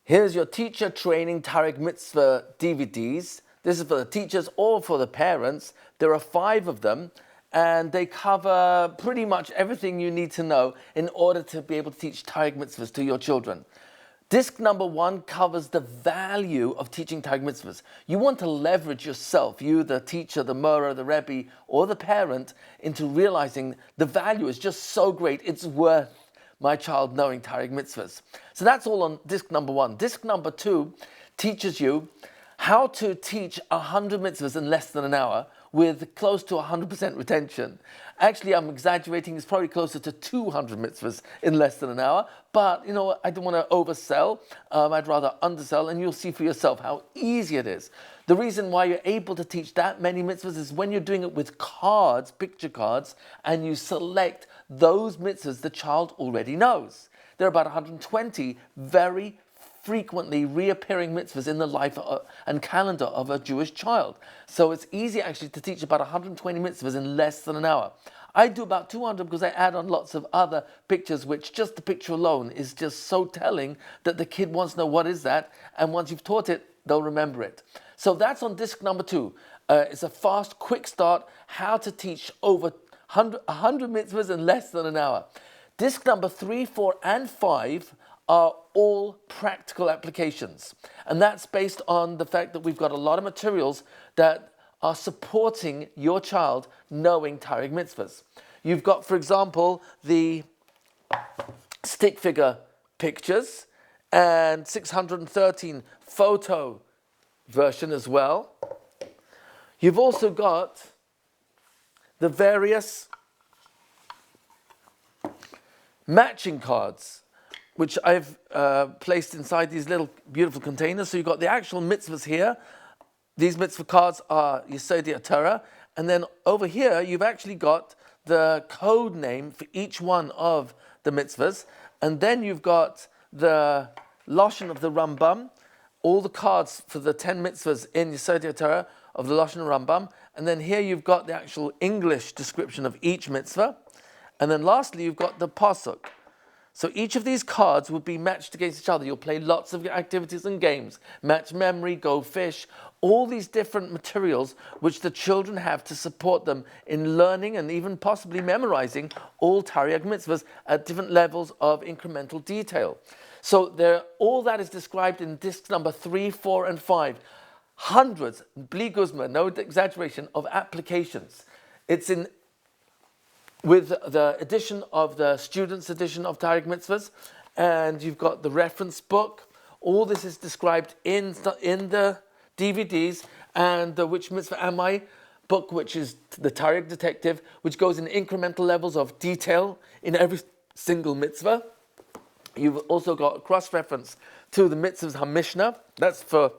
Here's your teacher training Taryag Mitzvot DVDs. This is for the teachers or for the parents. There are 5 of them, and they cover pretty much everything you need to know in order to be able to teach Taryag Mitzvahs to your children. Disc number 1 covers the value of teaching Taryag Mitzvahs. You want to leverage yourself, you, the teacher, the Mora, the Rebbe, or the parent, into realizing the value is just so great, it's worth my child knowing Taryag Mitzvahs. So that's all on disc number 1. Disc number 2 teaches you how to teach 100 mitzvahs in less than an hour with close to 100% retention. Actually, I'm exaggerating. It's probably closer to 200 mitzvahs in less than an hour. But, you know, I don't want to oversell. I'd rather undersell, and you'll see for yourself how easy it is. The reason why you're able to teach that many mitzvahs is when you're doing it with cards, picture cards, and you select those mitzvahs the child already knows. There are about 120 very frequently reappearing mitzvahs in the life and calendar of a Jewish child. So it's easy actually to teach about 120 mitzvahs in less than an hour. I do about 200 because I add on lots of other pictures, which just the picture alone is just so telling that the kid wants to know what is that, and once you've taught it, they'll remember it. So that's on disc number 2. It's a fast, quick start, how to teach over 100 mitzvahs in less than an hour. Disc number 3, 4, and 5 are all practical applications. And that's based on the fact that we've got a lot of materials that are supporting your child knowing Taryag Mitzvahs. You've got, for example, the stick figure pictures and 613 photo version as well. You've also got the various matching cards, which I've placed inside these little beautiful containers. So you've got the actual mitzvahs here. These mitzvah cards are Yesodei Torah. And then over here, you've actually got the code name for each one of the mitzvahs. And then you've got the Lashon of the Rambam, all the cards for the 10 mitzvahs in Yesodei Torah of the Lashon Rambam. And then here you've got the actual English description of each mitzvah. And then lastly, you've got the pasuk. So each of these cards will be matched against each other. You'll play lots of activities and games. Match memory, go fish, all these different materials which the children have to support them in learning and even possibly memorizing all Taryag Mitzvahs at different levels of incremental detail. So all that is described in discs number 3, 4, and 5. Hundreds, bli guzma, no exaggeration, of applications. It's in with the edition of the student's edition of Taryag Mitzvahs, and you've got the reference book. All this is described in the DVDs, and the Which Mitzvah Am I book, which is the Taryag Detective, which goes in incremental levels of detail in every single mitzvah. You've also got a cross-reference to the mitzvahs HaMishnah. That's for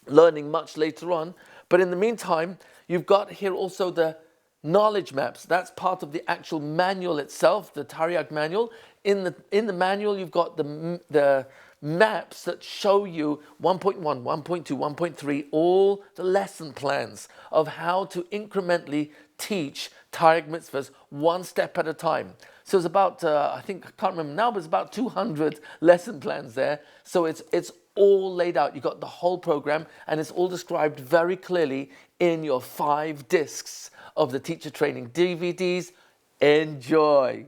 learning much later on. But in the meantime, you've got here also the knowledge maps. That's part of the actual manual itself, the Taryag manual. In the manual, you've got the maps that show you 1.1, 1.2, 1.3, all the lesson plans of how to incrementally teach Taryag Mitzvahs one step at a time. So it's about, I can't remember now, but it's about 200 lesson plans there. So it's all laid out. You've got the whole program, and it's all described very clearly in your 5 discs of the teacher training DVDs. Enjoy.